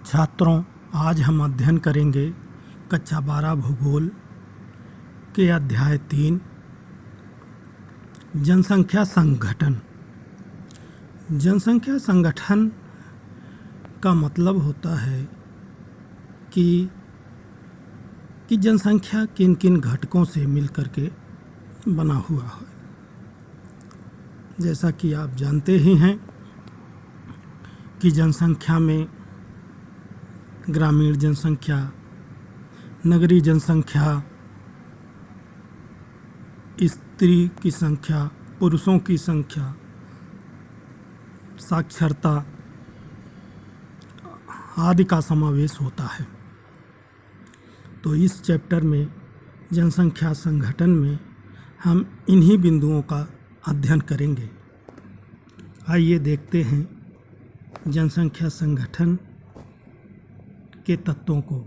छात्रों, आज हम अध्ययन करेंगे कक्षा 12 भूगोल के अध्याय 3 जनसंख्या संगठन। जनसंख्या संगठन का मतलब होता है कि जनसंख्या किन किन घटकों से मिलकर के बना हुआ है। जैसा कि आप जानते ही हैं कि जनसंख्या में ग्रामीण जनसंख्या, नगरीय जनसंख्या, स्त्री की संख्या, पुरुषों की संख्या, साक्षरता आदि का समावेश होता है। तो इस चैप्टर में जनसंख्या संगठन में हम इन्हीं बिंदुओं का अध्ययन करेंगे। आइए देखते हैं जनसंख्या संगठन के तत्वों को।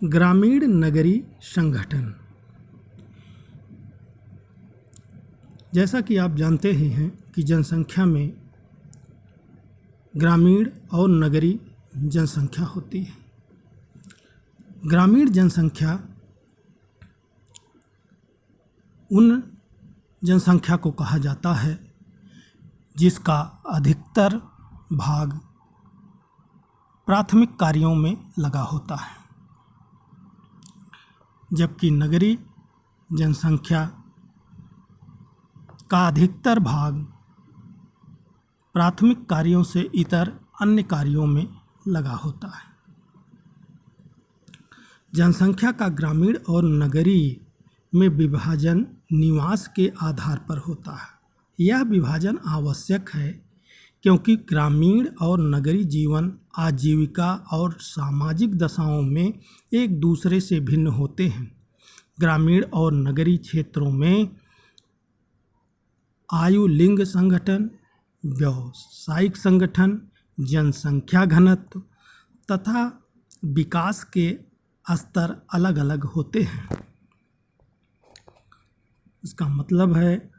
ग्रामीण नगरीय संगठन। जैसा कि आप जानते ही हैं कि जनसंख्या में ग्रामीण और नगरीय जनसंख्या होती है। ग्रामीण जनसंख्या उन जनसंख्या को कहा जाता है जिसका अधिकतर भाग प्राथमिक कार्यों में लगा होता है, जबकि नगरीय जनसंख्या का अधिकतर भाग प्राथमिक कार्यों से इतर अन्य कार्यों में लगा होता है। जनसंख्या का ग्रामीण और नगरीय में विभाजन निवास के आधार पर होता है। यह विभाजन आवश्यक है क्योंकि ग्रामीण और नगरीय जीवन आजीविका और सामाजिक दशाओं में एक दूसरे से भिन्न होते हैं। ग्रामीण और नगरीय क्षेत्रों में आयु लिंग संगठन, व्यावसायिक संगठन, जनसंख्या घनत्व तथा विकास के स्तर अलग अलग होते हैं। इसका मतलब है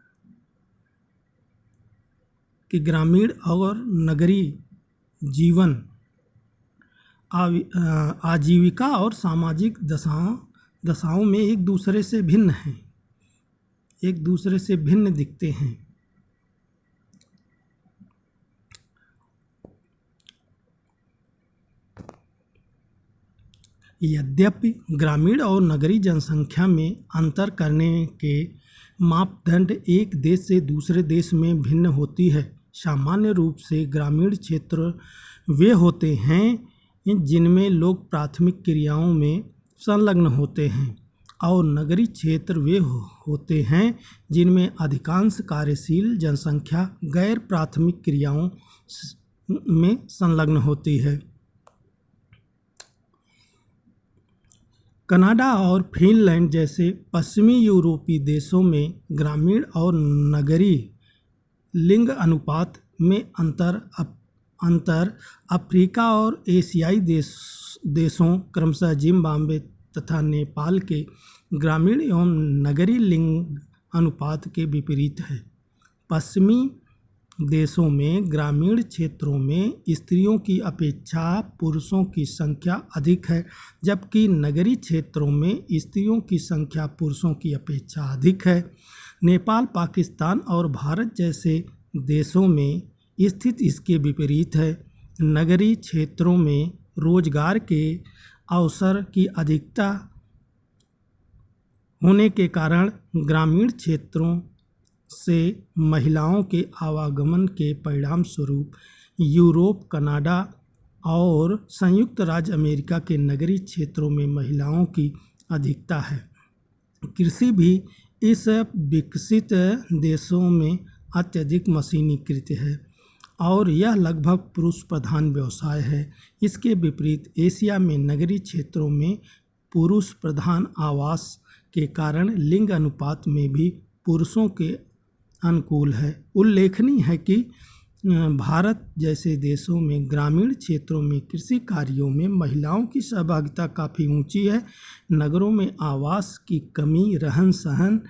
कि ग्रामीण और नगरीय जीवन आजीविका और सामाजिक दशाओं में एक दूसरे से भिन्न हैं, एक दूसरे से भिन्न दिखते हैं। यद्यपि ग्रामीण और नगरीय जनसंख्या में अंतर करने के मापदंड एक देश से दूसरे देश में भिन्न होती है। सामान्य रूप से ग्रामीण क्षेत्र वे होते हैं जिनमें लोग प्राथमिक क्रियाओं में संलग्न होते हैं और नगरीय क्षेत्र वे होते हैं जिनमें अधिकांश कार्यशील जनसंख्या गैर प्राथमिक क्रियाओं में संलग्न होती है। कनाडा और फिनलैंड जैसे पश्चिमी यूरोपीय देशों में ग्रामीण और नगरीय लिंग अनुपात में अंतर अफ्रीका और एशियाई देशों क्रमशः जिम्बाब्वे तथा नेपाल के ग्रामीण एवं नगरीय लिंग अनुपात के विपरीत है। पश्चिमी देशों में ग्रामीण क्षेत्रों में स्त्रियों की अपेक्षा पुरुषों की संख्या अधिक है, जबकि नगरीय क्षेत्रों में स्त्रियों की संख्या पुरुषों की अपेक्षा अधिक है। नेपाल, पाकिस्तान और भारत जैसे देशों में स्थिति इसके विपरीत है। नगरीय क्षेत्रों में रोजगार के अवसर की अधिकता होने के कारण ग्रामीण क्षेत्रों से महिलाओं के आवागमन के परिणाम स्वरूप यूरोप, कनाडा और संयुक्त राज्य अमेरिका के नगरीय क्षेत्रों में महिलाओं की अधिकता है। कृषि भी इस विकसित देशों में अत्यधिक मशीनीकृत है और यह लगभग पुरुष प्रधान व्यवसाय है। इसके विपरीत एशिया में नगरीय क्षेत्रों में पुरुष प्रधान आवास के कारण लिंग अनुपात में भी पुरुषों के अनुकूल है। उल्लेखनीय है कि भारत जैसे देशों में ग्रामीण क्षेत्रों में कृषि कार्यों में महिलाओं की सहभागिता काफ़ी ऊंची है। नगरों में आवास की कमी, रहन सहन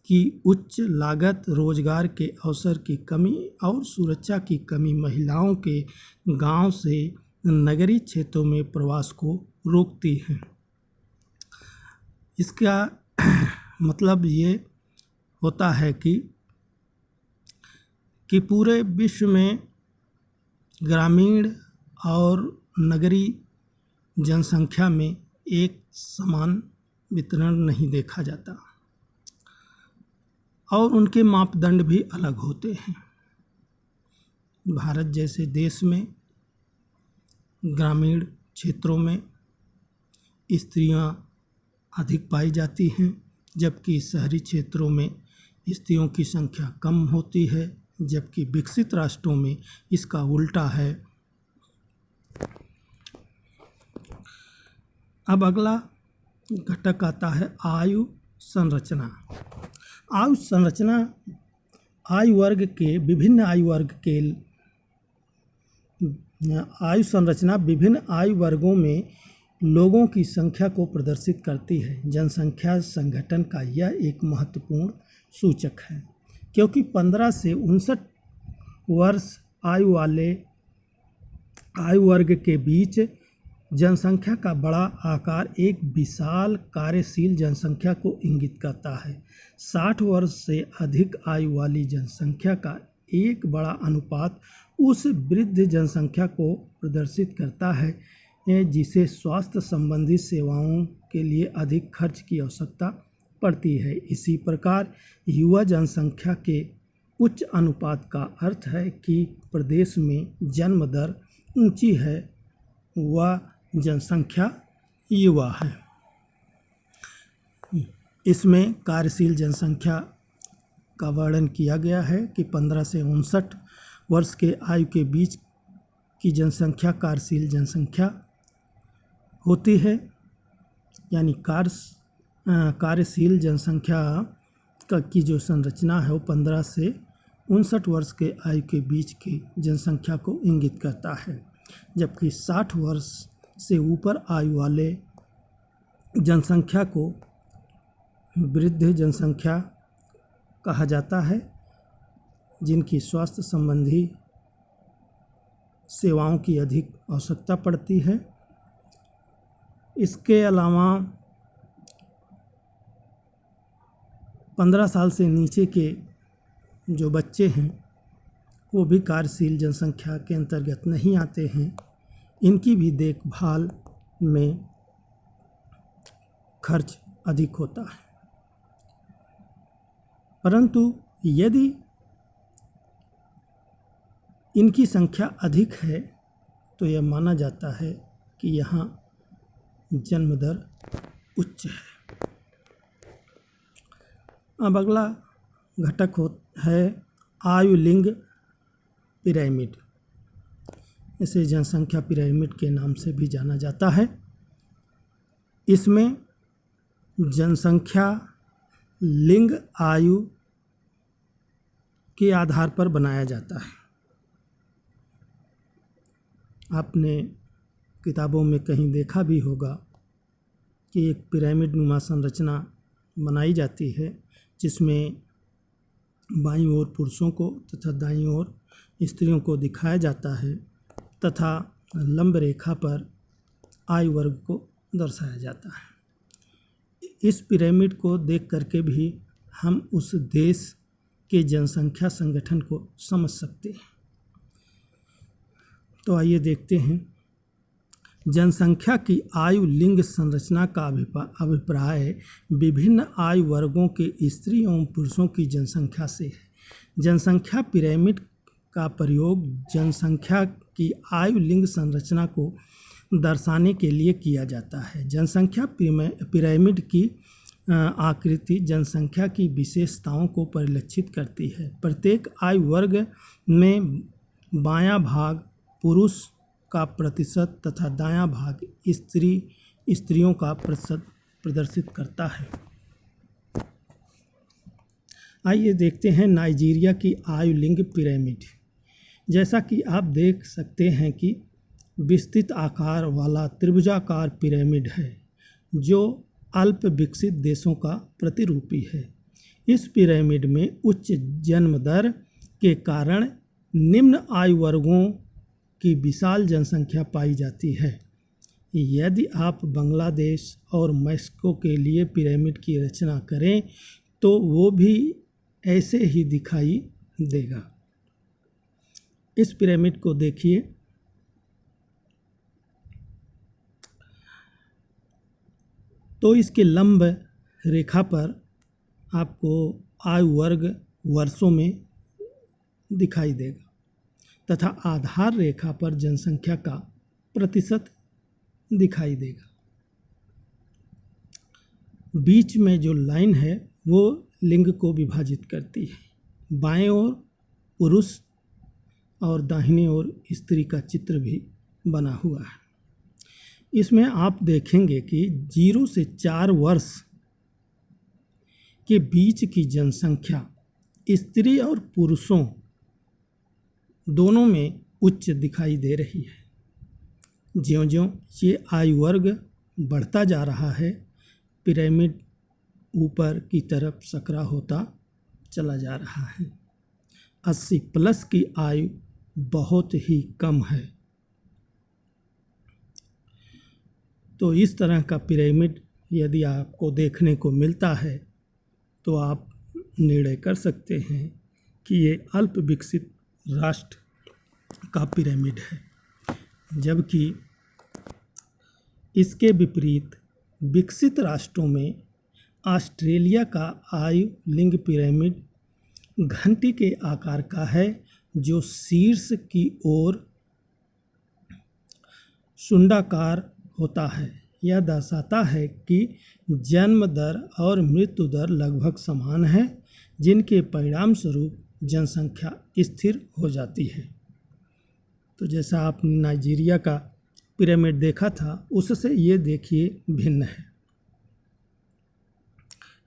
की उच्च लागत, रोजगार के अवसर की कमी और सुरक्षा की कमी महिलाओं के गांव से नगरीय क्षेत्रों में प्रवास को रोकती हैं। इसका मतलब ये होता है कि पूरे विश्व में ग्रामीण और नगरीय जनसंख्या में एक समान वितरण नहीं देखा जाता और उनके मापदंड भी अलग होते हैं। भारत जैसे देश में ग्रामीण क्षेत्रों में स्त्रियां अधिक पाई जाती हैं, जबकि शहरी क्षेत्रों में स्त्रियों की संख्या कम होती है, जबकि विकसित राष्ट्रों में इसका उल्टा है। अब अगला घटक आता है आयु संरचना। आयु संरचना विभिन्न आयु वर्गों में लोगों की संख्या को प्रदर्शित करती है। जनसंख्या संगठन का यह एक महत्वपूर्ण सूचक है, क्योंकि 15 से 59 वर्ष आयु वाले आयु वर्ग के बीच जनसंख्या का बड़ा आकार एक विशाल कार्यशील जनसंख्या को इंगित करता है। 60 वर्ष से अधिक आयु वाली जनसंख्या का एक बड़ा अनुपात उस वृद्ध जनसंख्या को प्रदर्शित करता है जिसे स्वास्थ्य संबंधी सेवाओं के लिए अधिक खर्च की आवश्यकता पड़ती है। इसी प्रकार युवा जनसंख्या के उच्च अनुपात का अर्थ है कि प्रदेश में जन्म दर ऊंची है, वह जनसंख्या युवा है। इसमें कार्यशील जनसंख्या का वर्णन किया गया है कि 15 से 59 वर्ष के आयु के बीच की जनसंख्या कार्यशील जनसंख्या होती है, यानी कार्यशील जनसंख्या की जो संरचना है वो 15 से 59 वर्ष के आयु के बीच की जनसंख्या को इंगित करता है, जबकि 60 वर्ष से ऊपर आयु वाले जनसंख्या को वृद्ध जनसंख्या कहा जाता है, जिनकी स्वास्थ्य संबंधी सेवाओं की अधिक आवश्यकता पड़ती है। इसके अलावा 15 साल से नीचे के जो बच्चे हैं वो भी कार्यशील जनसंख्या के अंतर्गत नहीं आते हैं। इनकी भी देखभाल में खर्च अधिक होता है। परंतु यदि इनकी संख्या अधिक है तो यह माना जाता है कि यहाँ जन्म दर उच्च है। अब अगला घटक है आयु लिंग पिरामिड। इसे जनसंख्या पिरामिड के नाम से भी जाना जाता है। इसमें जनसंख्या लिंग आयु के आधार पर बनाया जाता है। आपने किताबों में कहीं देखा भी होगा कि एक पिरामिड नुमा संरचना बनाई जाती है, जिसमें बाईं ओर पुरुषों को तथा दाईं ओर स्त्रियों को दिखाया जाता है तथा लंब रेखा पर आयु वर्ग को दर्शाया जाता है। इस पिरामिड को देख करके भी हम उस देश के जनसंख्या संगठन को समझ सकते हैं। तो आइए देखते हैं। जनसंख्या की आयु लिंग संरचना का अभिप्राय विभिन्न आयु वर्गों के स्त्री एवं पुरुषों की जनसंख्या से है। जनसंख्या पिरामिड का प्रयोग जनसंख्या की आयु लिंग संरचना को दर्शाने के लिए किया जाता है। जनसंख्या पिरामिड की आकृति जनसंख्या की विशेषताओं को परिलक्षित करती है। प्रत्येक आयु वर्ग में बायां भाग पुरुष का प्रतिशत तथा दायां भाग स्त्रियों का प्रतिशत प्रदर्शित करता है। आइए देखते हैं नाइजीरिया की आयु लिंग पिरामिड। जैसा कि आप देख सकते हैं कि विस्तृत आकार वाला त्रिभुजाकार पिरामिड है, जो अल्प विकसित देशों का प्रतिरूपी है। इस पिरामिड में उच्च जन्म दर के कारण निम्न आयु वर्गों की विशाल जनसंख्या पाई जाती है। यदि आप बांग्लादेश और मैक्सिको के लिए पिरामिड की रचना करें तो वो भी ऐसे ही दिखाई देगा। इस पिरामिड को देखिए, तो इसके लंब रेखा पर आपको आयु वर्ग वर्षों में दिखाई देगा तथा आधार रेखा पर जनसंख्या का प्रतिशत दिखाई देगा। बीच में जो लाइन है वो लिंग को विभाजित करती है। बाएं ओर पुरुष और दाहिनी ओर स्त्री का चित्र भी बना हुआ है। इसमें आप देखेंगे कि 0 से 4 वर्ष के बीच की जनसंख्या स्त्री और पुरुषों दोनों में उच्च दिखाई दे रही है। ज्यों-ज्यों ये आयु वर्ग बढ़ता जा रहा है, पिरामिड ऊपर की तरफ सकरा होता चला जा रहा है। 80 प्लस की आयु बहुत ही कम है। तो इस तरह का पिरामिड यदि आपको देखने को मिलता है तो आप निर्णय कर सकते हैं कि ये अल्प विकसित राष्ट्र का पिरामिड है, जबकि इसके विपरीत विकसित राष्ट्रों में ऑस्ट्रेलिया का आयु लिंग पिरामिड घंटी के आकार का है, जो शीर्ष की ओर शुंडाकार होता है। यह दर्शाता है कि जन्म दर और मृत्यु दर लगभग समान है, जिनके परिणाम स्वरूप जनसंख्या स्थिर हो जाती है। तो जैसा आपने नाइजीरिया का पिरामिड देखा था, उससे ये देखिए भिन्न है।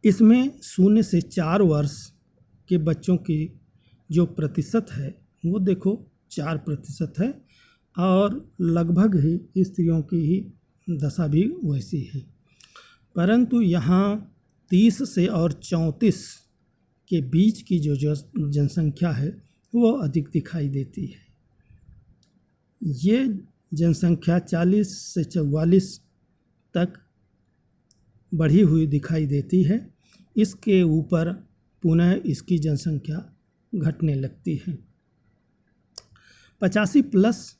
इसमें 0 से 4 वर्ष के बच्चों की जो प्रतिशत है वो देखो 4% है, और लगभग ही स्त्रियों की ही दशा भी वैसी है। परंतु यहाँ 30 से और 34 के बीच की जो जनसंख्या है वो अधिक दिखाई देती है। ये जनसंख्या 40 से 44 तक बढ़ी हुई दिखाई देती है। इसके ऊपर पुनः इसकी जनसंख्या घटने लगती है। 85 प्लस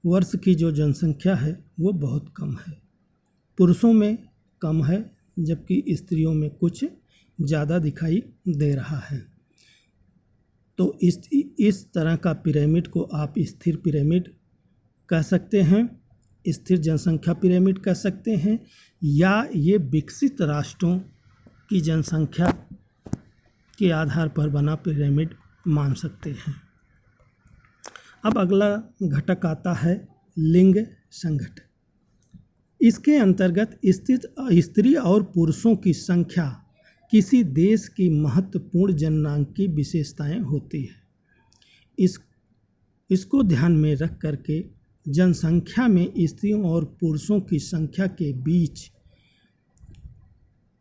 वर्ष की जो जनसंख्या है वो बहुत कम है। पुरुषों में कम है, जबकि स्त्रियों में कुछ ज़्यादा दिखाई दे रहा है। तो इस तरह का पिरामिड को आप स्थिर पिरामिड कह सकते हैं, स्थिर जनसंख्या पिरामिड कह सकते हैं, या ये विकसित राष्ट्रों की जनसंख्या के आधार पर बना पिरामिड मान सकते हैं। अब अगला घटक आता है लिंग संघटन। इसके अंतर्गत स्थित स्त्री और पुरुषों की संख्या किसी देश की महत्वपूर्ण जननांग विशेषताएं होती है। इसको ध्यान में रख करके जनसंख्या में स्त्रियों और पुरुषों की संख्या के बीच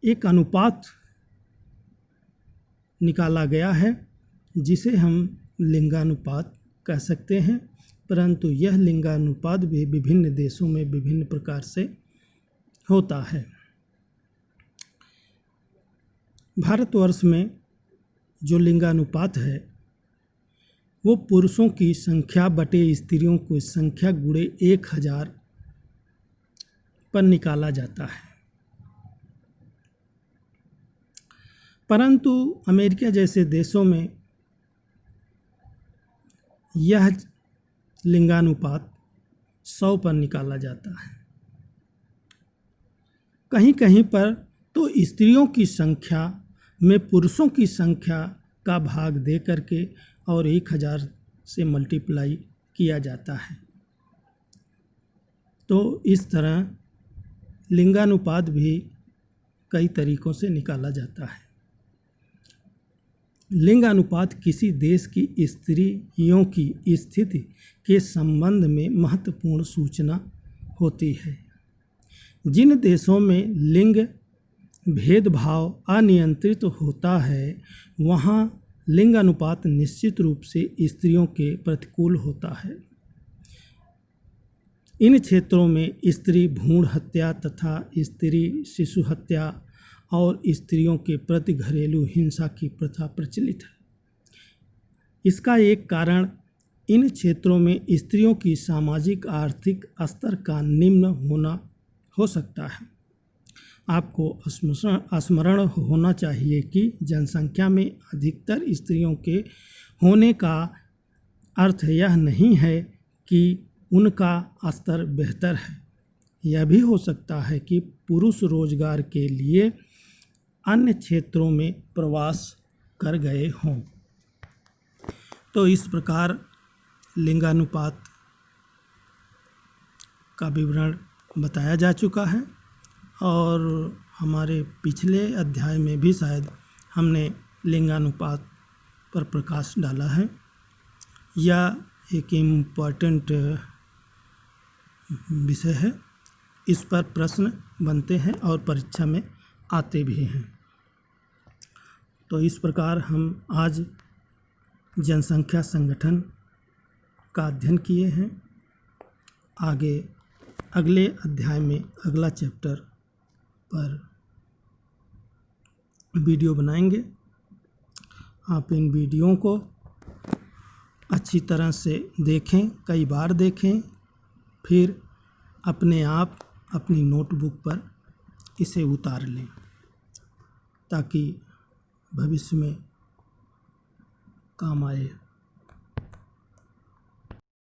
एक अनुपात निकाला गया है, जिसे हम लिंगानुपात कह सकते हैं। परंतु यह लिंगानुपात भी विभिन्न देशों में विभिन्न प्रकार से होता है। भारतवर्ष में जो लिंगानुपात है वो पुरुषों की संख्या बटे स्त्रियों की संख्या गुणे 1000 पर निकाला जाता है। परंतु अमेरिका जैसे देशों में यह लिंगानुपात 100 पर निकाला जाता है। कहीं कहीं पर तो स्त्रियों की संख्या में पुरुषों की संख्या का भाग दे करके और 1000 से मल्टीप्लाई किया जाता है। तो इस तरह लिंगानुपात भी कई तरीकों से निकाला जाता है। लिंगानुपात किसी देश की स्त्रियों की स्थिति के संबंध में महत्वपूर्ण सूचना होती है। जिन देशों में लिंग भेदभाव अनियंत्रित होता है वहाँ लिंग अनुपात निश्चित रूप से स्त्रियों के प्रतिकूल होता है। इन क्षेत्रों में स्त्री भ्रूण हत्या तथा स्त्री शिशु हत्या और स्त्रियों के प्रति घरेलू हिंसा की प्रथा प्रचलित है। इसका एक कारण इन क्षेत्रों में स्त्रियों की सामाजिक आर्थिक स्तर का निम्न होना हो सकता है। आपको स्मरण होना चाहिए कि जनसंख्या में अधिकतर स्त्रियों के होने का अर्थ यह नहीं है कि उनका स्तर बेहतर है। यह भी हो सकता है कि पुरुष रोजगार के लिए अन्य क्षेत्रों में प्रवास कर गए हों। तो इस प्रकार लिंगानुपात का विवरण बताया जा चुका है और हमारे पिछले अध्याय में भी शायद हमने लिंगानुपात पर प्रकाश डाला है। यह एक इम्पॉर्टेंट विषय है। इस पर प्रश्न बनते हैं और परीक्षा में आते भी हैं। तो इस प्रकार हम आज जनसंख्या संगठन का अध्ययन किए हैं। आगे अगले अध्याय में अगला चैप्टर पर वीडियो बनाएंगे। आप इन वीडियो को अच्छी तरह से देखें, कई बार देखें, फिर अपने आप अपनी नोटबुक पर इसे उतार लें ताकि भविष्य में काम आए।